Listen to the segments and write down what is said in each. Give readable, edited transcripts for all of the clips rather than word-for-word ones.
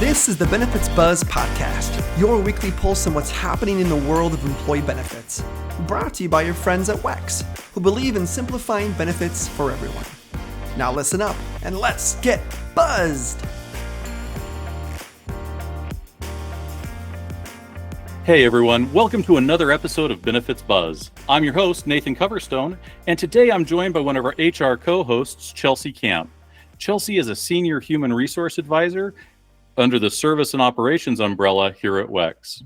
This is the Benefits Buzz Podcast, your weekly pulse on what's happening in the world of employee benefits. Brought to you by your friends at WEX, who believe in simplifying benefits for everyone. Now listen up and let's get buzzed! Hey everyone, welcome to another episode of Benefits Buzz. I'm your host, Nathan Coverstone, and today I'm joined by one of our HR co-hosts, Chelsea Camp. Chelsea is a senior human resource advisor under the Service and Operations umbrella here at WEX.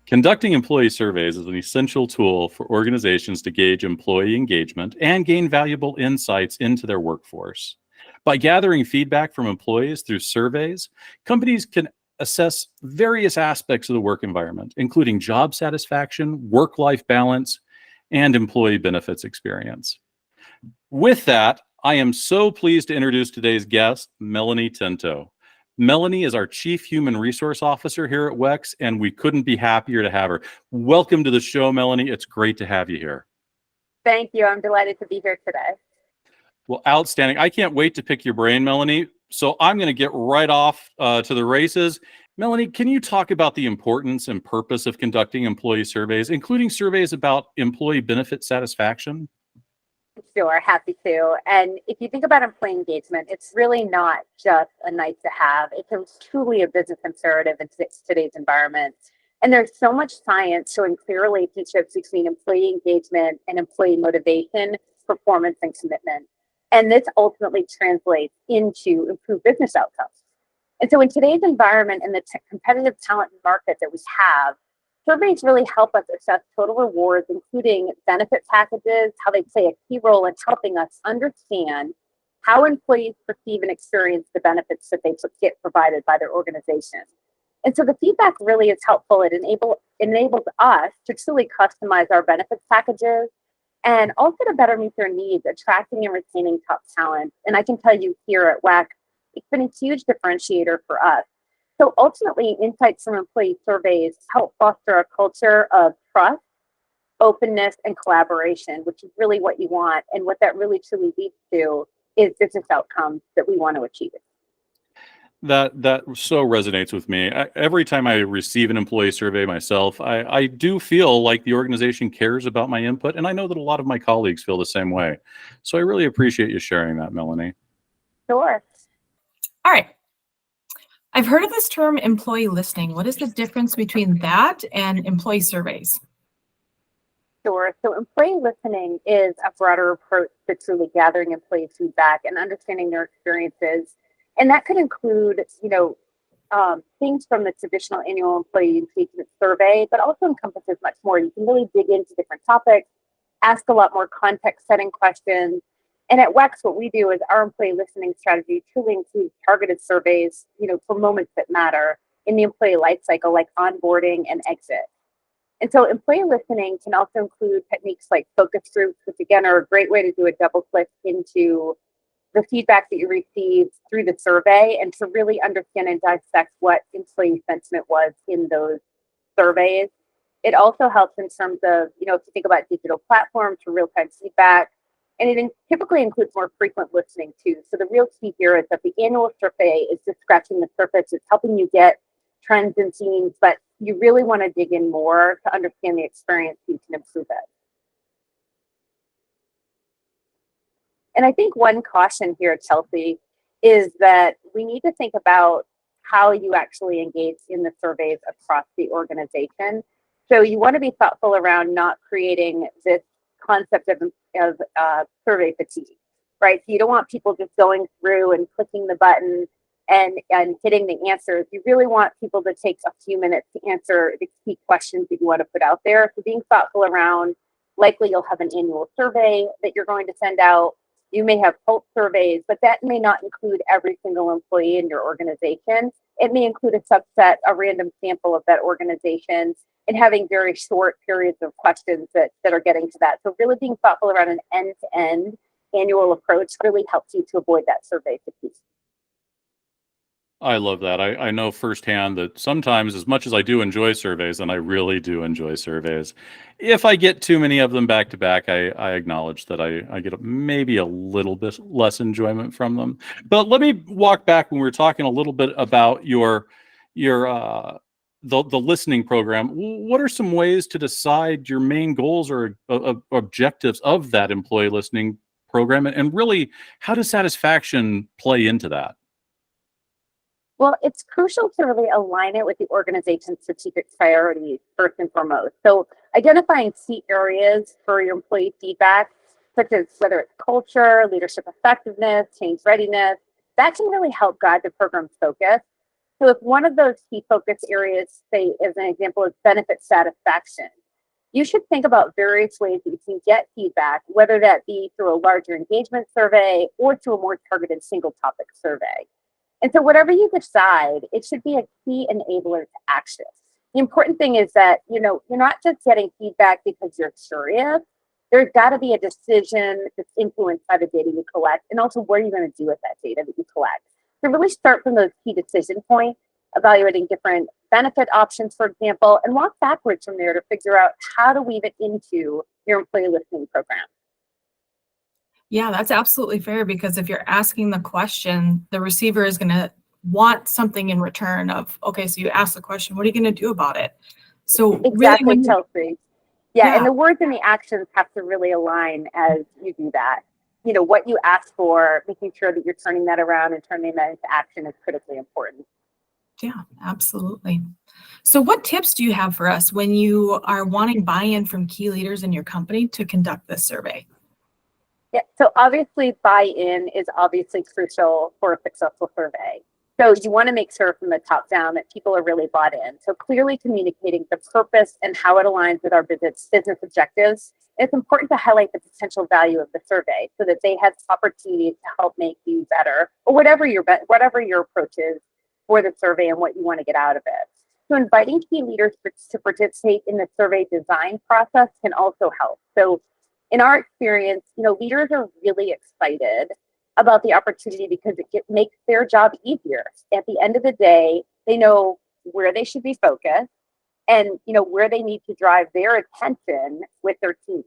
Conducting employee surveys is an essential tool for organizations to gauge employee engagement and gain valuable insights into their workforce. By gathering feedback from employees through surveys, companies can assess various aspects of the work environment, including job satisfaction, work-life balance, and employee benefits experience. With that, I am so pleased to introduce today's guest, Melanie Tinto. Melanie is our Chief Human Resource Officer here at WEX, and we couldn't be happier to have her. Welcome to the show, Melanie. It's great to have you here. Thank you. I'm delighted to be here today. Well, outstanding. I can't wait to pick your brain, Melanie. So I'm going to get right off to the races. Melanie, can you talk about the importance and purpose of conducting employee surveys, including surveys about employee benefit satisfaction? Sure, happy to. And if you think about employee engagement, it's really not just a nice to have. It's truly a business imperative in today's environment. And there's so much science showing clear relationships between employee engagement and employee motivation, performance, and commitment. And this ultimately translates into improved business outcomes. And so in today's environment and the competitive talent market that we have, surveys really help us assess total rewards, including benefit packages, how they play a key role in helping us understand how employees perceive and experience the benefits that they get provided by their organization. And so the feedback really is helpful. It enables us to truly customize our benefits packages and also to better meet their needs, attracting and retaining top talent. And I can tell you here at WEC, it's been a huge differentiator for us. So ultimately, insights from employee surveys help foster a culture of trust, openness, and collaboration, which is really what you want. And what that really truly leads to is business outcomes that we want to achieve. That so resonates with me. Every time I receive an employee survey myself, I do feel like the organization cares about my input, and I know that a lot of my colleagues feel the same way. So I really appreciate you sharing that, Melanie. Sure. All right. I've heard of this term employee listening. What is the difference between that and employee surveys? Sure. So employee listening is a broader approach to truly gathering employee feedback and understanding their experiences. And that could include, things from the traditional annual employee engagement survey, but also encompasses much more. You can really dig into different topics, ask a lot more context-setting questions. And at WEX, what we do is our employee listening strategy truly includes targeted surveys, for moments that matter in the employee life cycle, like onboarding and exit. And so employee listening can also include techniques like focus groups, which again are a great way to do a double click into the feedback that you received through the survey and to really understand and dissect what employee sentiment was in those surveys. It also helps in terms of, if you think about digital platforms for real-time feedback. And it typically includes more frequent listening too. So the real key here is that the annual survey is just scratching the surface. It's helping you get trends and themes, but you really want to dig in more to understand the experience so you can improve it. And I think one caution here, Chelsea, is that we need to think about how you actually engage in the surveys across the organization. So you want to be thoughtful around not creating this concept of survey fatigue, right? So you don't want people just going through and clicking the button and hitting the answers. You really want people to take a few minutes to answer the key questions that you want to put out there. So being thoughtful around, likely you'll have an annual survey that you're going to send out. You may have pulse surveys, but that may not include every single employee in your organization. It may include a subset, a random sample of that organization, and having very short periods of questions that are getting to that. So really being thoughtful around an end-to-end annual approach really helps you to avoid that survey fatigue. I love that. I know firsthand that sometimes, as much as I do enjoy surveys, and I really do enjoy surveys, if I get too many of them back to back, I acknowledge that I get maybe a little bit less enjoyment from them. But let me walk back when we were talking a little bit about your the listening program. What are some ways to decide your main goals or objectives of that employee listening program, and really how does satisfaction play into that? Well, it's crucial to really align it with the organization's strategic priorities first and foremost. So, identifying key areas for your employee feedback, such as whether it's culture, leadership effectiveness, change readiness, that can really help guide the program's focus. So, if one of those key focus areas, say, as an example, is benefit satisfaction, you should think about various ways that you can get feedback, whether that be through a larger engagement survey or through a more targeted single topic survey. And so whatever you decide, it should be a key enabler to action. The important thing is that, you're not just getting feedback because you're curious. There's got to be a decision that's influenced by the data you collect and also what are you going to do with that data that you collect. So really start from those key decision points, evaluating different benefit options, for example, and walk backwards from there to figure out how to weave it into your employee listening program. Yeah, that's absolutely fair because if you're asking the question, the receiver is going to want something in return of, okay, so you ask the question, what are you going to do about it? So Exactly, really, Chelsea. Yeah, and yeah, the words and the actions have to really align as you do that. What you ask for, making sure that you're turning that around and turning that into action is critically important. yeah, absolutely. So what tips do you have for us when you are wanting buy-in from key leaders in your company to conduct this survey? Yeah, so obviously buy-in is obviously crucial for a successful survey. So you want to make sure from the top down that people are really bought in. So clearly communicating the purpose and how it aligns with our business objectives. It's important to highlight the potential value of the survey so that they have opportunities to help make you better, or whatever your approach is for the survey and what you want to get out of it. So inviting key leaders to participate in the survey design process can also help. So in our experience, leaders are really excited about the opportunity because makes their job easier. At the end of the day, they know where they should be focused and where they need to drive their attention with their teams,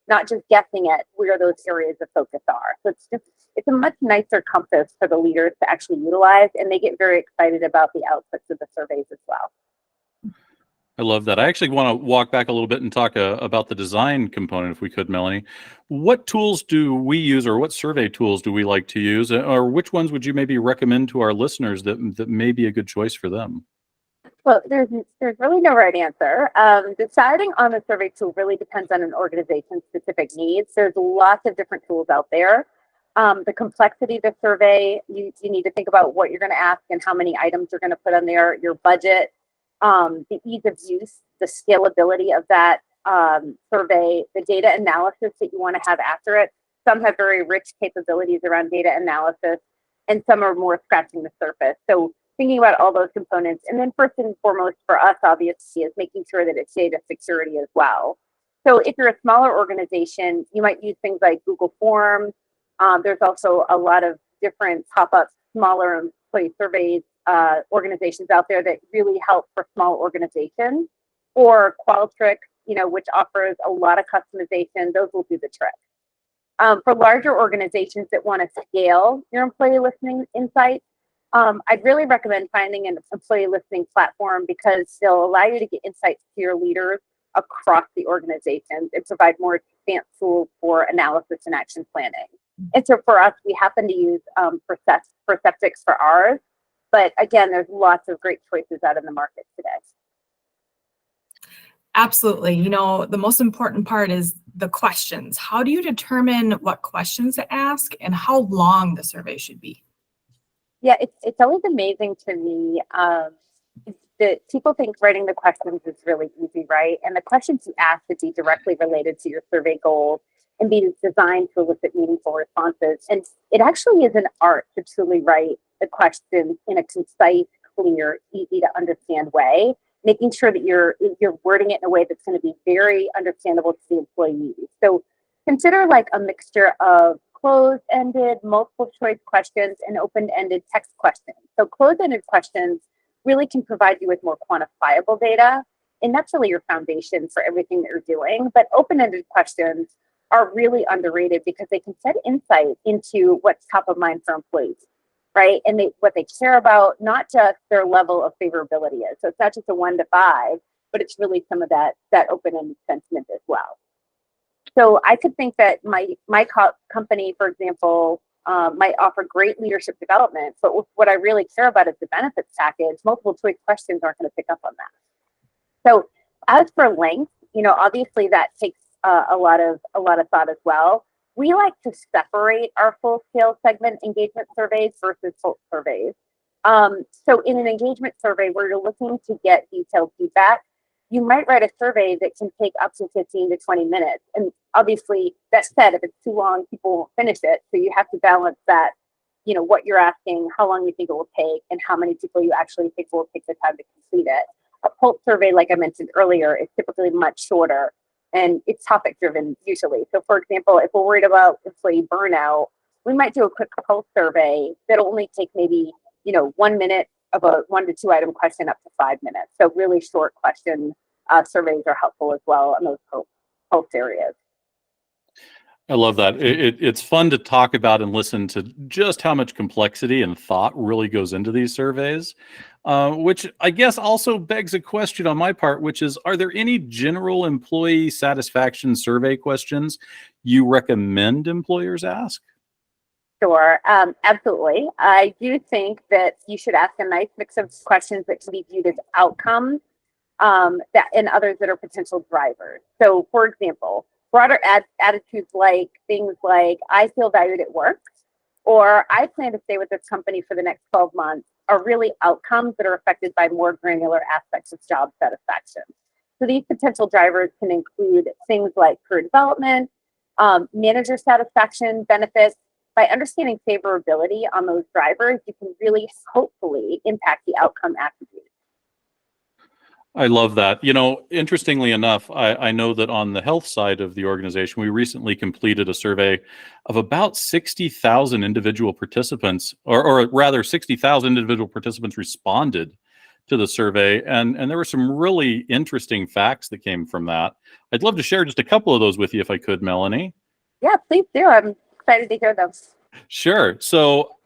not just guessing at where those areas of focus are. So it's a much nicer compass for the leaders to actually utilize, and they get very excited about the outputs of the surveys as well. I love that. I actually want to walk back a little bit and talk about the design component, if we could, Melanie. What tools do we use, or what survey tools do we like to use, or which ones would you maybe recommend to our listeners that may be a good choice for them? Well, there's really no right answer. Deciding on a survey tool really depends on an organization's specific needs. There's lots of different tools out there. The complexity of the survey, you need to think about what you're going to ask and how many items you're going to put on there, your budget, the ease of use, the scalability of that survey, the data analysis that you want to have after it. Some have very rich capabilities around data analysis, and some are more scratching the surface. So thinking about all those components. And then first and foremost for us, obviously, is making sure that it's data security as well. So if you're a smaller organization, you might use things like Google Forms. There's also a lot of different pop-up smaller employee surveys organizations out there that really help for small organizations, or Qualtrics, which offers a lot of customization. Those will do the trick. For larger organizations that want to scale your employee listening insights, I'd really recommend finding an employee listening platform because they'll allow you to get insights to your leaders across the organization and provide more advanced tools for analysis and action planning. And so for us, we happen to use Perceptics for ours. But again, there's lots of great choices out in the market today. Absolutely. The most important part is the questions. How do you determine what questions to ask and how long the survey should be? Yeah, it's always amazing to me that people think writing the questions is really easy, right? And the questions you ask should be directly related to your survey goals and be designed to elicit meaningful responses. And it actually is an art to truly write the questions in a concise, clear, easy to understand way, making sure that you're wording it in a way that's going to be very understandable to the employees. So consider like a mixture of closed-ended, multiple choice questions, and open-ended text questions. So closed-ended questions really can provide you with more quantifiable data, and that's really your foundation for everything that you're doing. But open-ended questions are really underrated because they can set insight into what's top of mind for employees, right? And what they care about, not just their level of favorability is. So it's not just a 1 to 5, but it's really some of that open-ended sentiment as well. So I could think that my company, for example, might offer great leadership development, but what I really care about is the benefits package. Multiple choice questions aren't going to pick up on that. So as for length, obviously that takes a lot of thought as well. We like to separate our full scale segment engagement surveys versus full surveys. So in an engagement survey where you're looking to get detailed feedback, you might write a survey that can take up to 15 to 20 minutes. And obviously, that said, if it's too long, people won't finish it. So you have to balance that, what you're asking, how long you think it will take, and how many people you actually think will take the time to complete it. A pulse survey, like I mentioned earlier, is typically much shorter, and it's topic driven usually. So for example, if we're worried about employee burnout, we might do a quick pulse survey that'll only take maybe 1 minute of a 1 to 2 item question up to 5 minutes. So really short question surveys are helpful as well on those pulse areas. I love that. It's fun to talk about and listen to just how much complexity and thought really goes into these surveys, which I guess also begs a question on my part, which is, are there any general employee satisfaction survey questions you recommend employers ask? Sure, absolutely. I do think that you should ask a nice mix of questions that can be viewed as outcomes and others that are potential drivers. So, for example, broader attitudes like things like, I feel valued at work, or I plan to stay with this company for the next 12 months, are really outcomes that are affected by more granular aspects of job satisfaction. So these potential drivers can include things like career development, manager satisfaction, benefits. By understanding favorability on those drivers, you can really hopefully impact the outcome attributes. I love that. Interestingly enough, I know that on the health side of the organization, we recently completed a survey of about 60,000 individual participants, or rather 60,000 individual participants responded to the survey. And there were some really interesting facts that came from that. I'd love to share just a couple of those with you if I could, Melanie. Yeah, please do. I'm excited to hear them. Sure. So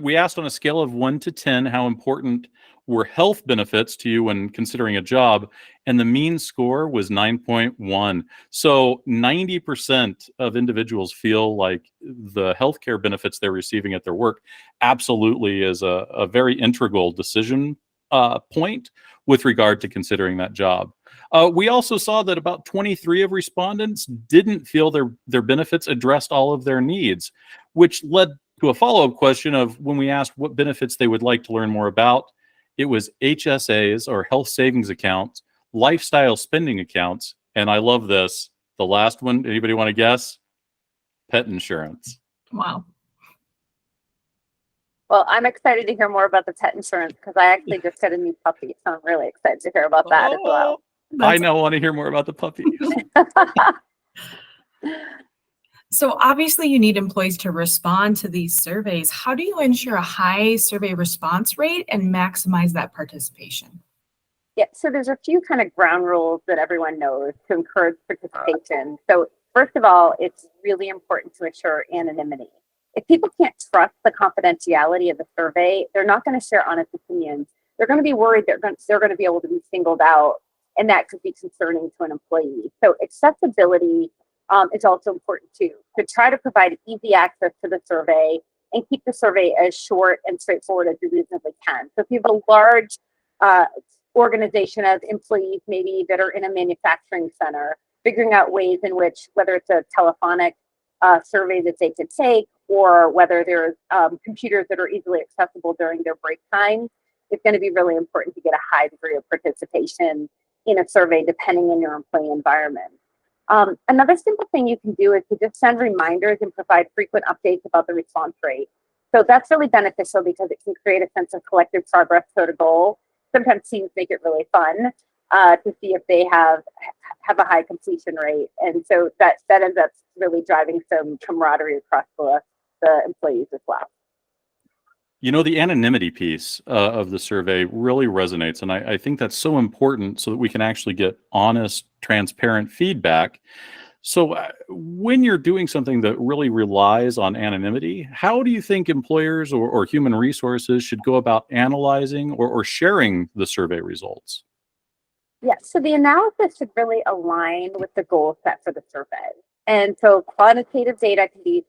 we asked on a scale of 1 to 10 how important were health benefits to you when considering a job, and the mean score was 9.1. So 90% of individuals feel like the healthcare benefits they're receiving at their work absolutely is a very integral decision point with regard to considering that job. We also saw that about 23 of respondents didn't feel their benefits addressed all of their needs, which led to a follow-up question of, when we asked what benefits they would like to learn more about, it was HSAs, or health savings accounts, lifestyle spending accounts, and I love this, the last one, anybody want to guess? Pet insurance. Wow. Well, I'm excited to hear more about the pet insurance because I actually just got a new puppy, so I'm really excited to hear about that as well. I now want to hear more about the puppy. So obviously you need employees to respond to these surveys. How do you ensure a high survey response rate and maximize that participation? Yeah, so there's a few kind of ground rules that everyone knows to encourage participation. So first of all, it's really important to ensure anonymity. If people can't trust the confidentiality of the survey, they're not going to share honest opinions. They're going to be worried they're going to be able to be singled out, and that could be concerning to an employee. So accessibility is also important too. To try to provide easy access to the survey and keep the survey as short and straightforward as you reasonably can. So if you have a large organization of employees maybe that are in a manufacturing center, figuring out ways in which, whether it's a telephonic survey that they could take, or whether there's computers that are easily accessible during their break time, it's going to be really important to get a high degree of participation in a survey depending on your employee environment. Another simple thing you can do is to just send reminders and provide frequent updates about the response rate. So that's really beneficial because it can create a sense of collective progress toward a goal. Sometimes teams make it really fun. to see if they have a high completion rate. And so that ends up really driving some camaraderie across the employees as well. You know, the anonymity piece of the survey really resonates. And I think that's so important so that we can actually get honest, transparent feedback. So when you're doing something that really relies on anonymity, how do you think employers or human resources should go about analyzing or sharing the survey results? Yeah, so the analysis should really align with the goal set for the survey. And so quantitative data can be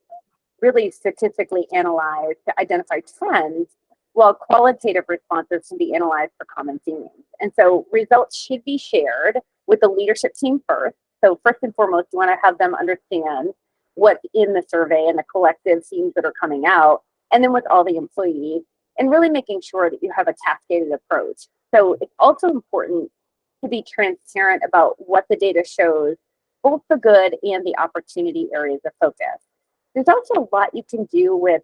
really statistically analyzed to identify trends, while qualitative responses can be analyzed for common themes. And so results should be shared with the leadership team first. So first and foremost, you want to have them understand what's in the survey and the collective themes that are coming out, and then with all the employees, and really making sure that you have a cascaded approach. So it's also important to be transparent about what the data shows, both the good and the opportunity areas of focus. There's also a lot you can do with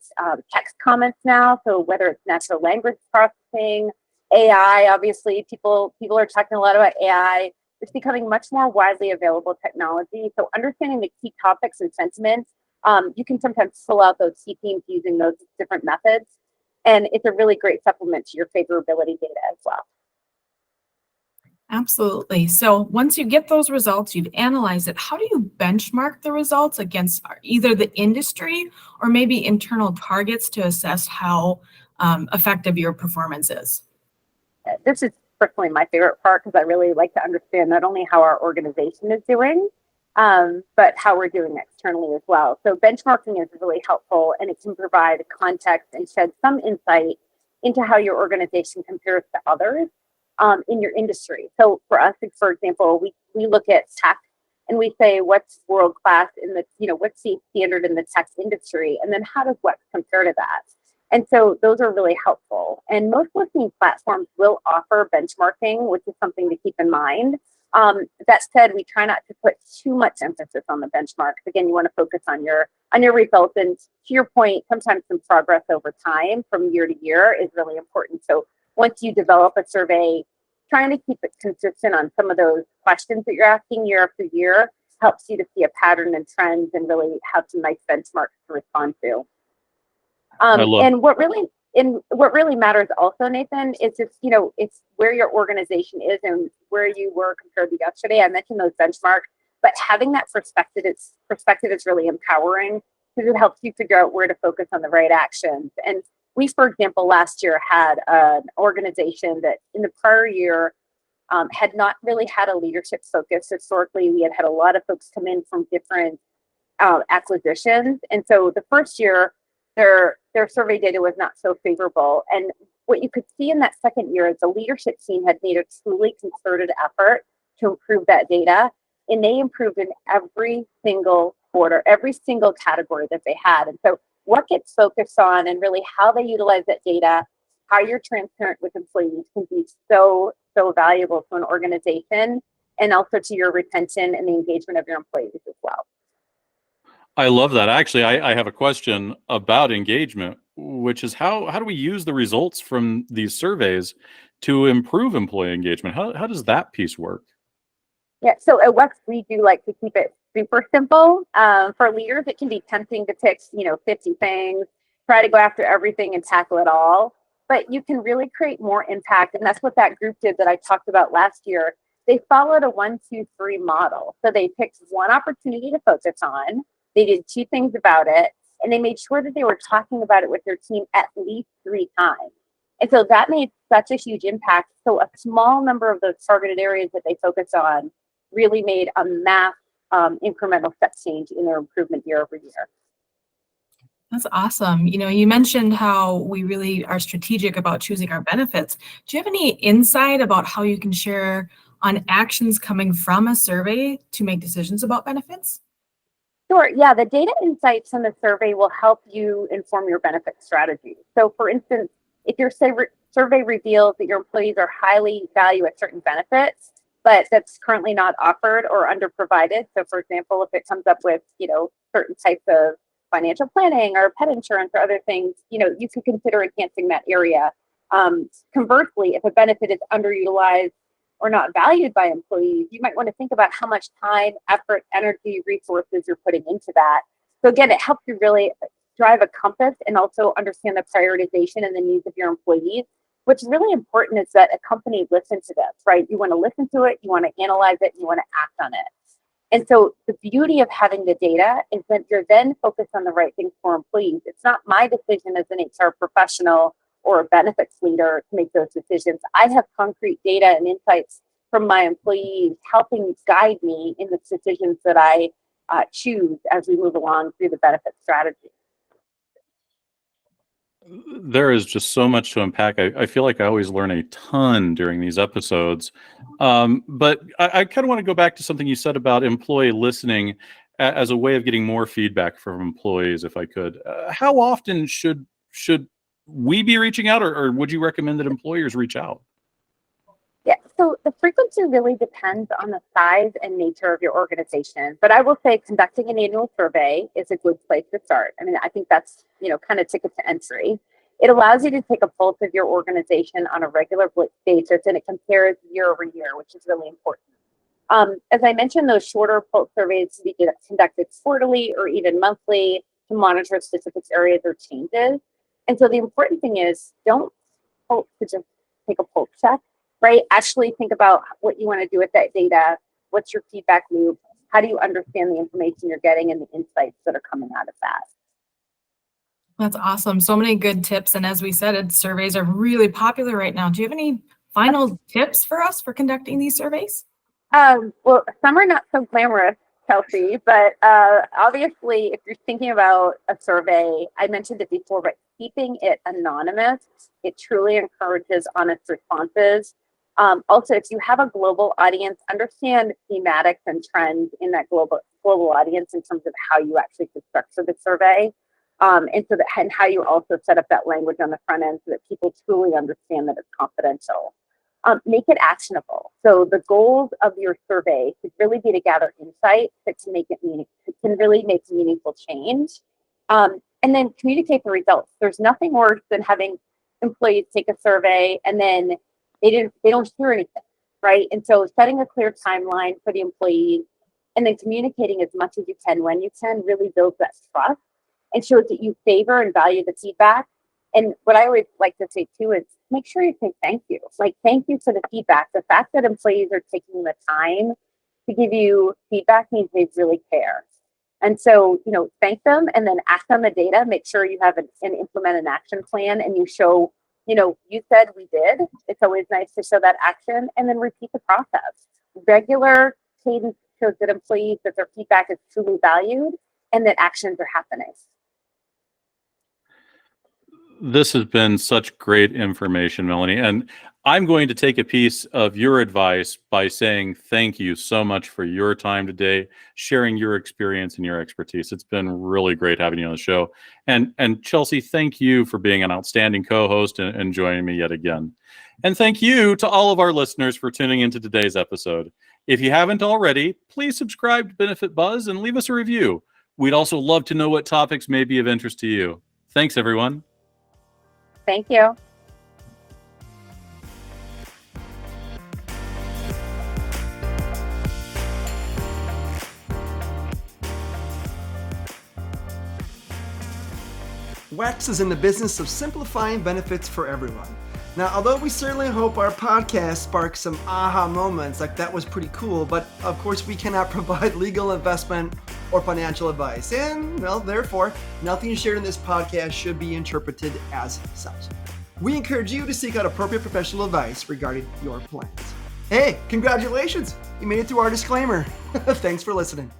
text comments now. So whether it's natural language processing, AI, obviously people are talking a lot about AI. It's becoming much more widely available technology. So understanding the key topics and sentiments, you can sometimes pull out those key themes using those different methods. And it's a really great supplement to your favorability data as well. Absolutely. So once you get those results, you've analyzed it, how do you benchmark the results against either the industry or maybe internal targets to assess how effective your performance is? This is personally my favorite part because I really like to understand not only how our organization is doing, but how we're doing externally as well. So benchmarking is really helpful, and it can provide context and shed some insight into how your organization compares to others in your industry. So for us, for example, we look at tech and we say what's world class in the, what's the standard in the tech industry, and then how does WEX compare to that? And so those are really helpful. And most listening platforms will offer benchmarking, which is something to keep in mind. That said, we try not to put too much emphasis on the benchmarks. Again, you want to focus on your results. And to your point, sometimes some progress over time from year to year is really important. So once you develop a survey, trying to keep it consistent on some of those questions that you're asking year after year helps you to see a pattern and trends and really have some nice benchmarks to respond to. And what really matters also, Nathan, is just, it's where your organization is and where you were compared to yesterday. I mentioned those benchmarks, but having that perspective is really empowering because it helps you figure out where to focus on the right actions. And we, for example, last year had an organization that in the prior year had not really had a leadership focus. Historically, we had a lot of folks come in from different acquisitions. And so the first year, their survey data was not so favorable. And what you could see in that second year is the leadership team had made a truly concerted effort to improve that data. And they improved in every single quarter, every single category that they had. And so what gets focused on and really how they utilize that data, how you're transparent with employees can be so, so valuable to an organization and also to your retention and the engagement of your employees as well. I love that. Actually, I have a question about engagement, which is how do we use the results from these surveys to improve employee engagement? How does that piece work? Yeah, so at WEX, we do like to keep it super simple. For leaders, it can be tempting to pick, 50 things, try to go after everything and tackle it all. But you can really create more impact. And that's what that group did that I talked about last year. They followed a 1, 2, 3 model. So they picked one opportunity to focus on. They did 2 things about it, and they made sure that they were talking about it with their team at least 3 times. And so that made such a huge impact. So a small number of those targeted areas that they focused on really made a mass incremental step change in their improvement year over year. That's awesome. You mentioned how we really are strategic about choosing our benefits. Do you have any insight about how you can share on actions coming from a survey to make decisions about benefits? Sure. Yeah, the data insights from the survey will help you inform your benefit strategy. So for instance, if your survey reveals that your employees are highly value at certain benefits, but that's currently not offered or underprovided. So for example, if it comes up with, certain types of financial planning or pet insurance or other things, you can consider enhancing that area. Conversely, if a benefit is underutilized or not valued by employees, you might want to think about how much time, effort, energy, resources you're putting into that. So again, it helps you really drive a compass and also understand the prioritization and the needs of your employees. What's really important is that a company listen to this, right? You want to listen to it, you want to analyze it, you want to act on it. And so the beauty of having the data is that you're then focused on the right things for employees. It's not my decision as an HR professional or a benefits leader to make those decisions. I have concrete data and insights from my employees helping guide me in the decisions that I choose as we move along through the benefit strategy. There is just so much to unpack. I feel like I always learn a ton during these episodes. But I kind of want to go back to something you said about employee listening as a way of getting more feedback from employees, if I could. How often should we be reaching out, or would you recommend that employers reach out? Yeah, so the frequency really depends on the size and nature of your organization. But I will say conducting an annual survey is a good place to start. I mean, I think that's, kind of ticket to entry. It allows you to take a pulse of your organization on a regular basis, and it compares year over year, which is really important. As I mentioned, those shorter pulse surveys to be conducted quarterly or even monthly to monitor specific areas or changes. And so the important thing is don't hope to just take a pulse check, right? Actually think about what you want to do with that data. What's your feedback loop? How do you understand the information you're getting and the insights that are coming out of that? That's awesome. So many good tips. And as we said, surveys are really popular right now. Do you have any final tips for us for conducting these surveys? Well, some are not so glamorous, Chelsea, but obviously, if you're thinking about a survey, I mentioned it before, but keeping it anonymous, it truly encourages honest responses. Also, if you have a global audience, understand thematics and trends in that global audience in terms of how you actually could structure the survey, and how you also set up that language on the front end so that people truly understand that it's confidential. Make it actionable. So the goals of your survey should really be to gather insight that can really make meaningful change. And then communicate the results. There's nothing worse than having employees take a survey and then they don't hear anything, right? And so setting a clear timeline for the employees and then communicating as much as you can when you can really builds that trust and shows that you favor and value the feedback. And what I always like to say too is make sure you say thank you. Like, thank you for the feedback. The fact that employees are taking the time to give you feedback means they really care. And so, thank them and then act on the data. Make sure you have and implement an action plan and you show, you said we did. It's always nice to show that action and then repeat the process. Regular cadence shows that employees that their feedback is truly valued and that actions are happening. This has been such great information, Melanie. And I'm going to take a piece of your advice by saying thank you so much for your time today, sharing your experience and your expertise. It's been really great having you on the show. And Chelsea, thank you for being an outstanding co-host and joining me yet again. And thank you to all of our listeners for tuning into today's episode. If you haven't already, please subscribe to Benefit Buzz and leave us a review. We'd also love to know what topics may be of interest to you. Thanks, everyone. Thank you. WEX is in the business of simplifying benefits for everyone. Now, although we certainly hope our podcast sparks some aha moments, like that was pretty cool, but of course we cannot provide legal, investment, or financial advice. And, well, therefore, nothing shared in this podcast should be interpreted as such. We encourage you to seek out appropriate professional advice regarding your plans. Hey, congratulations! You made it through our disclaimer. Thanks for listening.